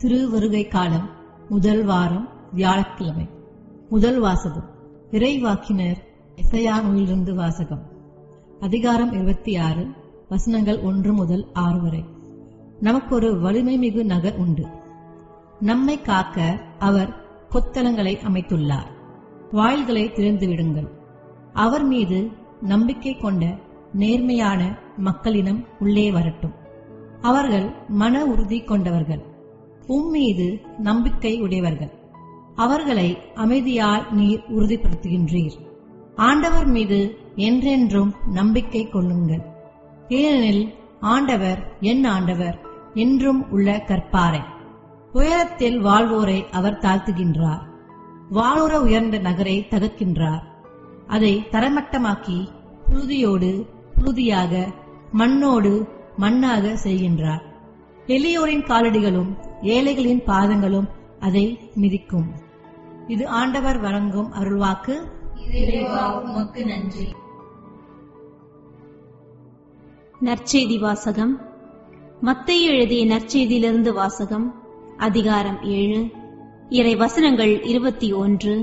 திருவருகை காலம் முதல் வாரம் வியாழக்கிழமை. முதல் வாசகம் இறைவாக்கினர் எசையா நூலிலிருந்து வாசகம். அதிகாரம் 26, வசனங்கள் 1 முதல் 6 வரை. நமக்கு ஒரு வலிமை மிகு நகர் உண்டு. நம்மை காக்க அவர் கொத்தளங்களை அமைத்துள்ளார். வாயில்களை திறந்து விடுங்கள். அவர் மீது நம்பிக்கை கொண்ட நேர்மையான மக்களினம் உள்ளே வரட்டும். அவர்கள் மன உறுதி கொண்டவர்கள், உம்மீது நம்பிக்கை உடையவர்கள். அவர்களை அமைதியால் நீர் உறுதிப்படுத்துகின்றீர். ஆண்டவர் மீது என்றென்றும் நம்பிக்கை கொள்ளுங்கள். ஏனெனில் ஆண்டவர் என் ஆண்டவர் என்றும் உள்ள கற்பாரை. உயரத்தில் வாழ்வோரை அவர் தாழ்த்துகின்றார். வாளுற உயர்ந்த நகரை தகர்க்கின்றார். அதை தரமட்டமாக்கி புழுதியோடு புழுதியாக மண்ணோடு மண்ணாக செய்கின்றார். எளியோரின் காலடிகளும் ஏழைகளின் பாதங்களும் அதை மிதிக்கும். இது ஆண்டவர் வழங்கும் அருள்வாக்கு. உமக்கு நன்றி. நற்செய்தி வாசகம். மத்தேயு எழுதிய நற்செய்தியிலிருந்து வாசகம். அதிகாரம் 7, இறை வசனங்கள் 21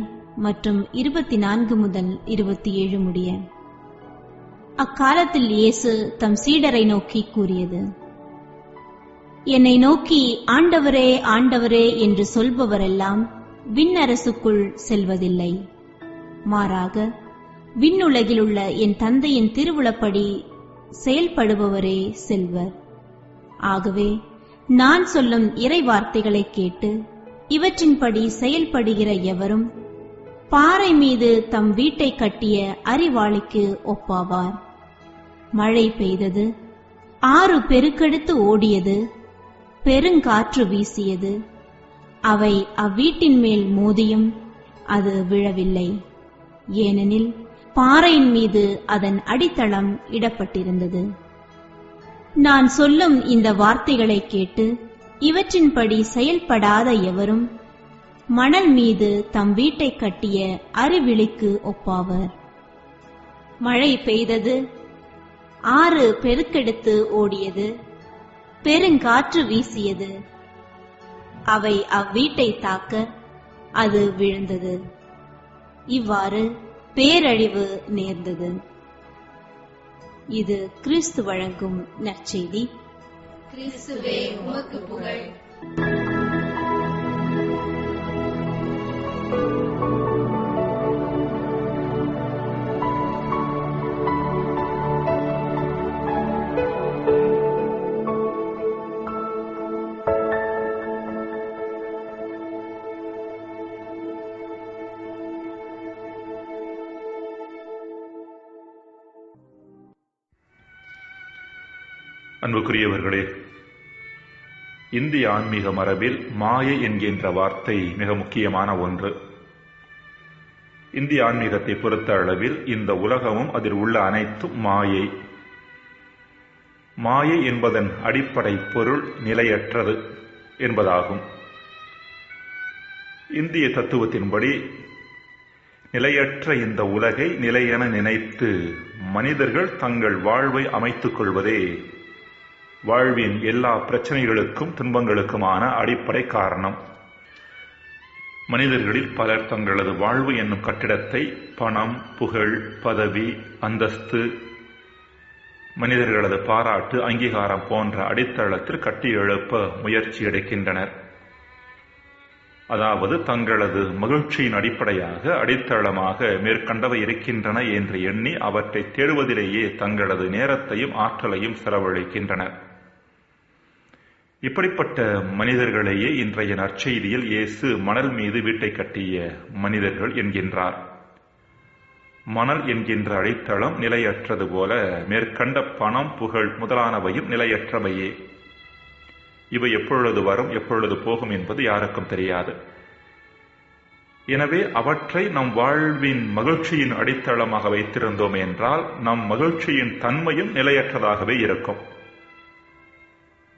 மற்றும் 24 முதல் 27 முடிய. அக்காலத்தில் இயேசு தம் சீடரை நோக்கி கூறியது: என்னை நோக்கி ஆண்டவரே ஆண்டவரே என்று சொல்பவரெல்லாம் விண்ணரசுக்குள் செல்வதில்லை. மாறாக விண்ணுலகில் உள்ள என் தந்தையின் திருவுளப்படி செயல்படுபவரே செல்வர். ஆகவே நான் சொல்லும் இறை வார்த்தைகளை கேட்டு இவற்றின்படி செயல்படுகிற எவரும் பாறை மீது தம் வீட்டை கட்டிய அறிவாளிக்கு ஒப்பாவார். மழை பெய்தது, ஆறு பெருக்கெடுத்து ஓடியது, பெருங்காற்று வீசியது. அவை அவ்வீட்டின் மேல் மோதியும் அது விழவில்லை. ஏனெனில் பாறையின் மீது அதன் அடித்தளம் இடப்பட்டிருந்தது. நான் சொல்லும் இந்த வார்த்தைகளை கேட்டு இவற்றின்படி செயல்படாத எவரும் மணல் மீது தம் வீட்டை கட்டிய அறிவிலிக்கு ஒப்பாவர். மழை பெய்தது, ஆறு பெருக்கெடுத்து ஓடியது, பெருங்காற்று வீசியது. அவை அவ்வீட்டை தாக்க அது விழுந்தது. இவ்வாறு பேரழிவு நேர்ந்தது. இது கிறிஸ்து வழங்கும் நற்செய்தி. கிறிஸ்துவே உமக்கு புகழ். அன்புக்குரியவர்களே, இந்திய ஆன்மீக மரபில் மாயை என்கின்ற வார்த்தை மிக முக்கியமான ஒன்று. இந்திய ஆன்மீகத்தை பொறுத்த அளவில் இந்த உலகமும் அதில் உள்ள அனைத்தும் மாயை. மாயை என்பதன் அடிப்படை பொருள் நிலையற்றது என்பதாகும். இந்திய தத்துவத்தின்படி நிலையற்ற இந்த உலகை நிலையென நினைத்து மனிதர்கள் தங்கள் வாழ்வை அமைத்துக் கொள்வதே வாழ்வின் எல்லா பிரச்சனைகளுக்கும் துன்பங்களுக்குமான அடிப்படை காரணம். மனிதர்களில் பலர் தங்களது வாழ்வு என்னும் கட்டிடத்தை பணம், புகழ், பதவி, அந்தஸ்து, மனிதர்களது பாராட்டு, அங்கீகாரம் போன்ற அடித்தளத்தில் கட்டி எழுப்ப முயற்சி எடுக்கின்றனர். அதாவது தங்களது மகிழ்ச்சியின் அடிப்படையாக அடித்தளமாக மேற்கண்டவை இருக்கின்றன என்று எண்ணி அவற்றை தேடுவதிலேயே தங்களது நேரத்தையும் ஆற்றலையும் செலவழிக்கின்றனர். இப்படிப்பட்ட மனிதர்களையே இன்றைய நற்செய்தியில் இயேசு மணல் மீது வீட்டை கட்டிய மனிதர்கள் என்கின்றார். மணல் என்கின்ற அடித்தளம் நிலையற்றது போல மேற்கண்ட பணம், புகழ் முதலானவையும் நிலையற்றவையே. இவை எப்பொழுது வரும், எப்பொழுது போகும் என்பது யாருக்கும் தெரியாது. எனவே அவற்றை நம் வாழ்வின் மகிழ்ச்சியின் அடித்தளமாக வைத்திருந்தோம் என்றால் நம் மகிழ்ச்சியின் தன்மையும் நிலையற்றதாகவே இருக்கும்.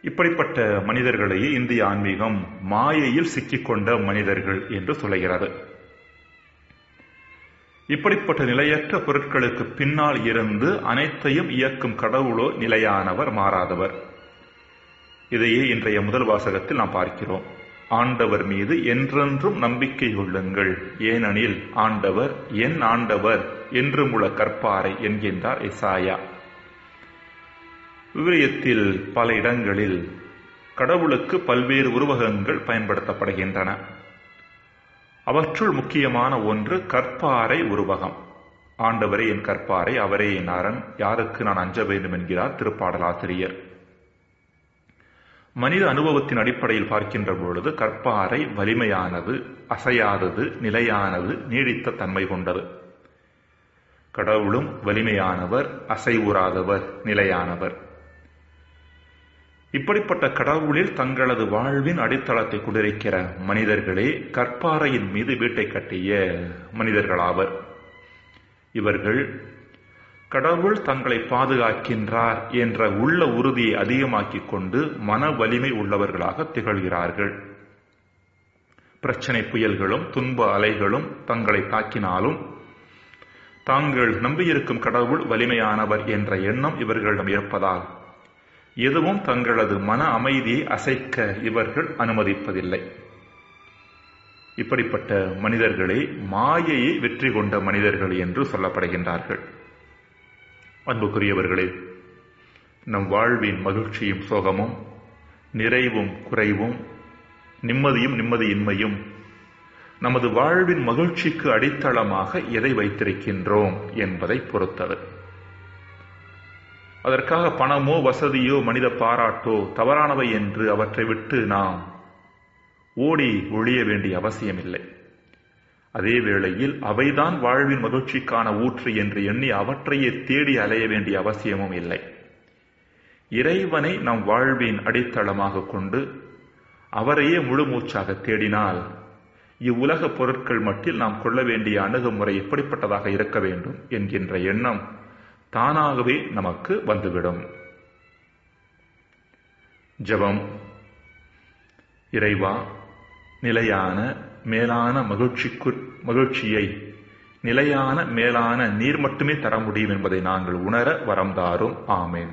இப்படிப்பட்ட மனிதர்களையே இந்திய ஆன்மீகம் மாயையில் சிக்கிக்கொண்ட மனிதர்கள் என்று சொல்கிறது. இப்படிப்பட்ட நிலையற்ற பொருட்களுக்கு பின்னால் இருந்து அனைத்தையும் இயக்கும் கடவுளோ நிலையானவர், மாறாதவர். இதையே இன்றைய முதல் வாசகத்தில் நாம் பார்க்கிறோம். ஆண்டவர் மீது என்றென்றும் நம்பிக்கை கொள்ளுங்கள், ஏனெனில் ஆண்டவர் என் ஆண்டவர் என்றுமுள்ள கற்பாறை என்கின்றார் எசாயா. விவிலியத்தில் பல இடங்களில் கடவுளுக்கு பல்வேறு உருவகங்கள் பயன்படுத்தப்படுகின்றன. அவற்றுள் முக்கியமான ஒன்று கற்பாறை உருவகம். ஆண்டவரே என் கற்பாறை, அவரே என் அரண், யாருக்கு நான் அஞ்ச வேண்டும் என்கிறார் திருப்பாடலாசிரியர். மனித அனுபவத்தின் அடிப்படையில் பார்க்கின்ற பொழுது கற்பாறை வலிமையானது, அசையாதது, நிலையானது, நீடித்த தன்மை கொண்டது. கடவுளும் வலிமையானவர், அசைவுறாதவர், நிலையானவர். இப்படிப்பட்ட கடவுளில் தங்களது வாழ்வின் அடித்தளத்தை கொண்டிருக்கிற மனிதர்களே கற்பாறையின் மீது வீட்டை கட்டிய மனிதர்களாவர். இவர்கள் கடவுள் தங்களை பாதுகாக்கின்றார் என்ற உள்ள உறுதியை அதிகமாக்கிக் கொண்டு மன வலிமை உள்ளவர்களாக திகழ்கிறார்கள். பிரச்சனை புயல்களும் துன்ப அலைகளும் தங்களை தாக்கினாலும் தாங்கள் நம்பியிருக்கும் கடவுள் வலிமையானவர் என்ற எண்ணம் இவர்களிடம் இருப்பதால் எதுவும் தங்களது மன அமைதியை அசைக்க இவர்கள் அனுமதிப்பதில்லை. இப்படிப்பட்ட மனிதர்களே மாயையை வெற்றி கொண்ட மனிதர்கள் என்று சொல்லப்படுகின்றார்கள். அன்புக்குரியவர்களே, நம் வாழ்வின் மகிழ்ச்சியும் சோகமும், நிறைவும் குறைவும், நிம்மதியும் நிம்மதியின்மையும் நமது வாழ்வின் மகிழ்ச்சிக்கு அடித்தளமாக எதை வைத்திருக்கின்றோம் என்பதை பொறுத்தது. அதற்காக பணமோ வசதியோ மனித பாராட்டோ தவறானவை என்று அவற்றை விட்டு நாம் ஓடி ஒழிய வேண்டிய அவசியமில்லை. அதே வேளையில் அவைதான் வாழ்வின் மகிழ்ச்சிக்கான ஊற்று என்று எண்ணி அவற்றையே தேடி அலைய வேண்டிய அவசியமும் இல்லை. இறைவனை நம் வாழ்வின் அடித்தளமாக கொண்டு அவரையே முழு மூச்சாக தேடினால் இவ்வுலக பொருட்கள் மட்டில் நாம் கொள்ள வேண்டிய அணுகுமுறை எப்படிப்பட்டதாக இருக்க வேண்டும் என்கின்ற எண்ணம் தானாகவே நமக்கு வந்துவிடும். ஜெபம். இறைவா, நிலையான மேலான மகிழ்ச்சியை நிலையான மேலான நீர் மட்டுமே தர முடியும் என்பதை நாங்கள் உணர வரம் தாரும். ஆமென்.